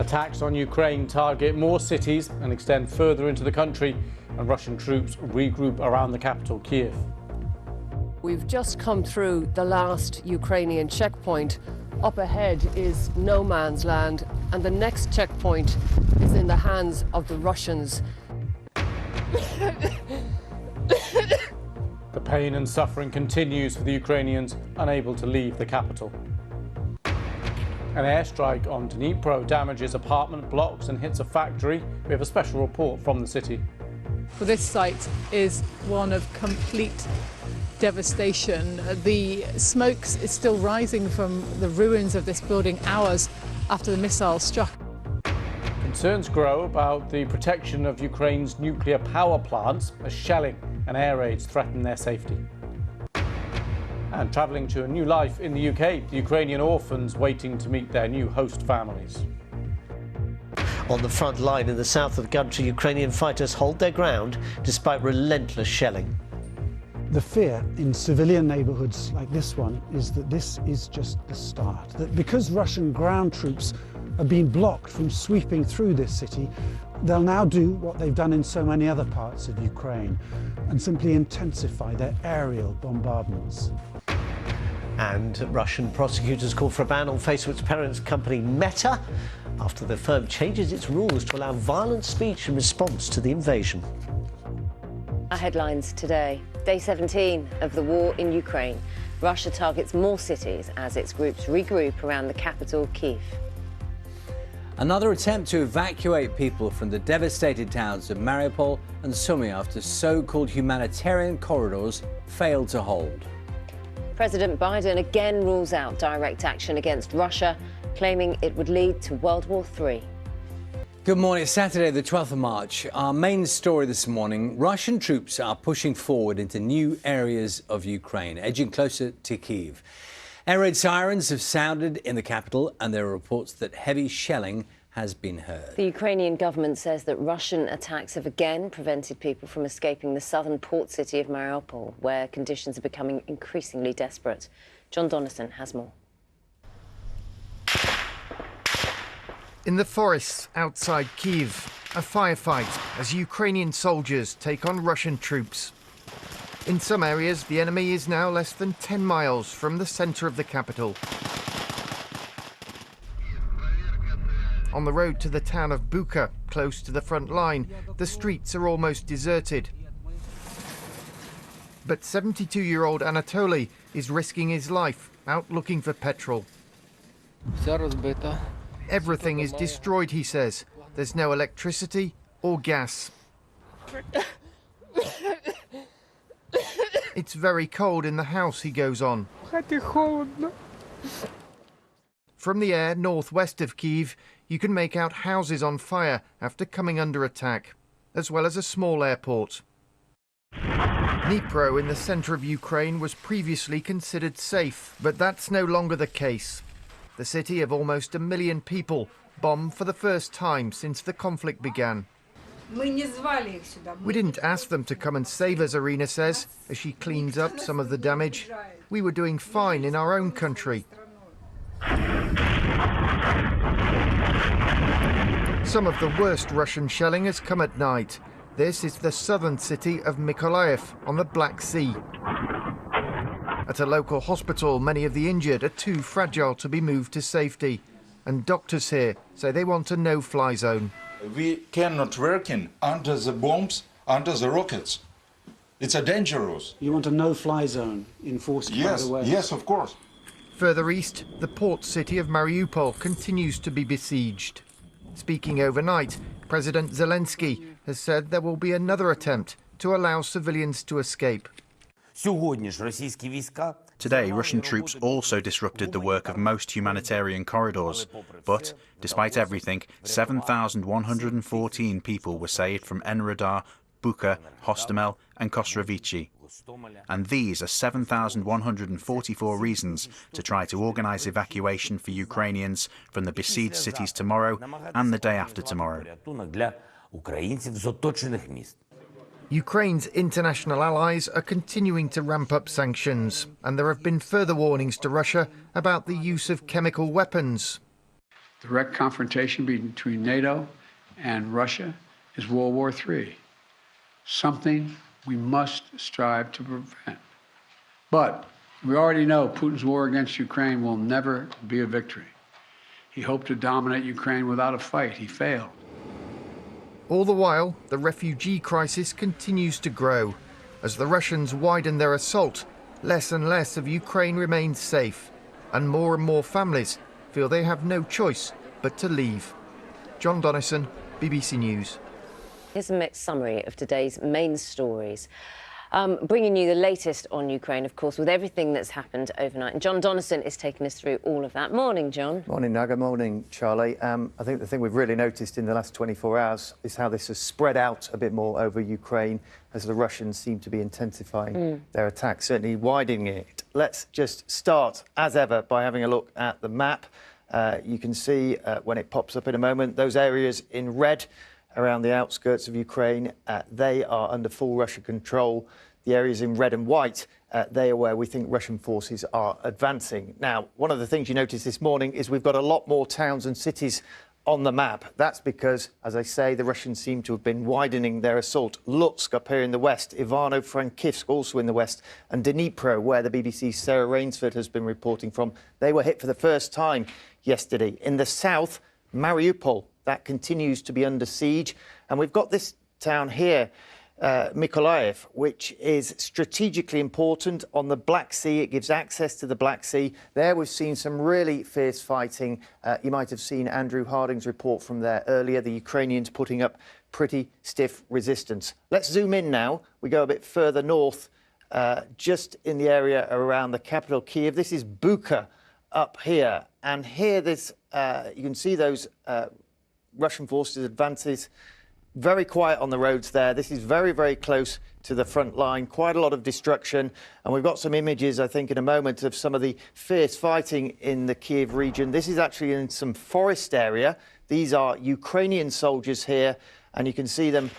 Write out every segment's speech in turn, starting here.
Attacks on Ukraine target more cities and extend further into the country, and Russian troops regroup around the capital, Kiev. We've just come through the last Ukrainian checkpoint. Up ahead is no man's land, and the next checkpoint is in the hands of the Russians. The pain and suffering continues for the Ukrainians unable to leave the capital. An airstrike on Dnipro damages apartment blocks and hits a factory. We have a special report from the city. Well, this site is one of complete devastation. The smoke is still rising from the ruins of this building hours after the missile struck. Concerns grow about the protection of Ukraine's nuclear power plants as shelling and air raids threaten their safety. And travelling to a new life in the UK, the Ukrainian orphans waiting to meet their new host families. On the front line in the south of the country, Ukrainian fighters hold their ground despite relentless shelling. The fear in civilian neighbourhoods like this one is that this is just the start. That because Russian ground troops have been blocked from sweeping through this city, they'll now do what they've done in so many other parts of Ukraine and simply intensify their aerial bombardments. And Russian prosecutors call for a ban on Facebook's parent company Meta after the firm changes its rules to allow violent speech in response to the invasion. Our headlines today. Day 17 of the war in Ukraine. Russia targets more cities as its groups regroup around the capital, Kyiv. Another attempt to evacuate people from the devastated towns of Mariupol and Sumy after so-called humanitarian corridors failed to hold. President Biden again rules out direct action against Russia, claiming it would lead to World War III. Good morning. It's Saturday, the 12th of March. Our main story this morning, Russian troops are pushing forward into new areas of Ukraine, edging closer to Kyiv. Air raid sirens have sounded in the capital, and there are reports that heavy shelling has been heard. The Ukrainian government says that Russian attacks have again prevented people from escaping the southern port city of Mariupol, where conditions are becoming increasingly desperate. John Donnison has more. In the forests outside Kyiv, a firefight as Ukrainian soldiers take on Russian troops. In some areas, the enemy is now less than 10 miles from the centre of the capital. On the road to the town of Bucha, close to the front line, the streets are almost deserted. But 72-year-old Anatoly is risking his life out looking for petrol. Everything is destroyed, he says. There's no electricity or gas. It's very cold in the house, he goes on. From the air northwest of Kyiv, you can make out houses on fire after coming under attack, as well as a small airport. Dnipro in the centre of Ukraine was previously considered safe, but that's no longer the case. The city of almost 1 million people bombed for the first time since the conflict began. We didn't ask them to come and save us, Irina says, as she cleans up some of the damage. We were doing fine in our own country. Some of the worst Russian shelling has come at night. This is the southern city of Mykolaiv on the Black Sea. At a local hospital, many of the injured are too fragile to be moved to safety. And doctors here say they want a no-fly zone. We cannot work under the bombs, under the rockets. It's dangerous. You want a no-fly zone enforced by the way? Yes, of course. Further east, the port city of Mariupol continues to be besieged. Speaking overnight, President Zelensky has said there will be another attempt to allow civilians to escape. Today, Russian troops also disrupted the work of most humanitarian corridors. But, despite everything, 7,114 people were saved from Enerodar, Bucha, Hostomel and Kostrovici. And these are 7,144 reasons to try to organise evacuation for Ukrainians from the besieged cities tomorrow and the day after tomorrow. Ukraine's international allies are continuing to ramp up sanctions, and there have been further warnings to Russia about the use of chemical weapons. Direct confrontation between NATO and Russia is World War III, something we must strive to prevent. But we already know Putin's war against Ukraine will never be a victory. He hoped to dominate Ukraine without a fight. He failed. All the while, the refugee crisis continues to grow. As the Russians widen their assault, less and less of Ukraine remains safe, and more families feel they have no choice but to leave. John Donnison, BBC News. Here's a mixed summary of today's main stories. Bringing you the latest on Ukraine, of course, with everything that's happened overnight. And John Donnison is taking us through all of that. Morning, John. Morning, Naga. Morning, Charlie. I think the thing we've really noticed in the last 24 hours is how this has spread out a bit more over Ukraine as the Russians seem to be intensifying their attacks, certainly widening it. Let's just start, as ever, by having a look at the map. You can see when it pops up in a moment, those areas in red around the outskirts of Ukraine, they are under full Russian control. The areas in red and white, they are where we think Russian forces are advancing. Now, one of the things you noticed this morning is we've got a lot more towns and cities on the map. That's because, as I say, the Russians seem to have been widening their assault. Lutsk up here in the west, Ivano-Frankivsk also in the west, and Dnipro, where the BBC's Sarah Rainsford has been reporting from. They were hit for the first time yesterday. In the south, Mariupol, that continues to be under siege. And we've got this town here, Mykolaiv, which is strategically important on the Black Sea. It gives access to the Black Sea. There we've seen some really fierce fighting. You might have seen Andrew Harding's report from there earlier, the Ukrainians putting up pretty stiff resistance. Let's zoom in now. We go a bit further north, just in the area around the capital, Kyiv. This is Bucha up here. And here there's, you can see those Russian forces advances. Very quiet on the roads there. This is very, very close to the front line. Quite a lot of destruction. And we've got some images, I think, in a moment of some of the fierce fighting in the Kyiv region. This is actually in some forest area. These are Ukrainian soldiers here. And you can see them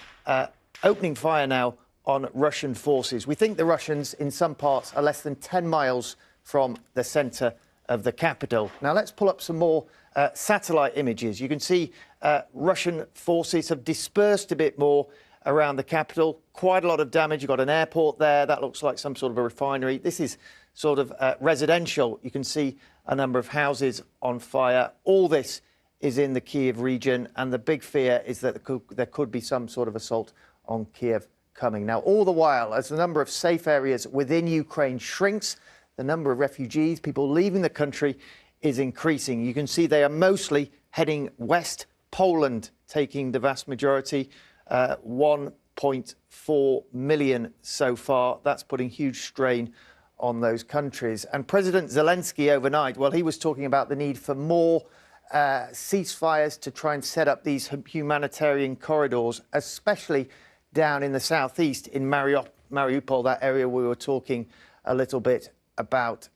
opening fire now on Russian forces. We think the Russians, in some parts, are less than 10 miles from the centre of the capital. Now, let's pull up some more satellite images. You can see Russian forces have dispersed a bit more around the capital. Quite a lot of damage. You've got an airport there. That looks like some sort of a refinery. This is sort of residential. You can see a number of houses on fire. All this is in the Kyiv region. And the big fear is that there could be some sort of assault on Kyiv coming. Now, all the while, as the number of safe areas within Ukraine shrinks, the number of refugees, people leaving the country, is increasing. You can see they are mostly heading west. Poland taking the vast majority, 1.4 million so far. That's putting huge strain on those countries. And President Zelensky overnight, well, he was talking about the need for more ceasefires to try and set up these humanitarian corridors, especially down in the southeast in Mariupol, that area we were talking a little bit about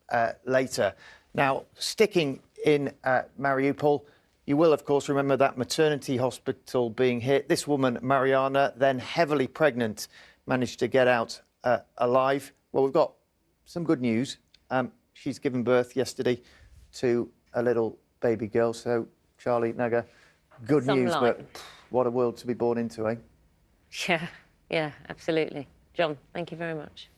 later. Now, sticking in Mariupol, you will, of course, remember that maternity hospital being hit. This woman, Mariana, then heavily pregnant, managed to get out alive. Well, we've got some good news. She's given birth yesterday to a little baby girl. So, Charlie, Naga, good news, but what a world to be born into, eh? Yeah, absolutely. John, thank you very much.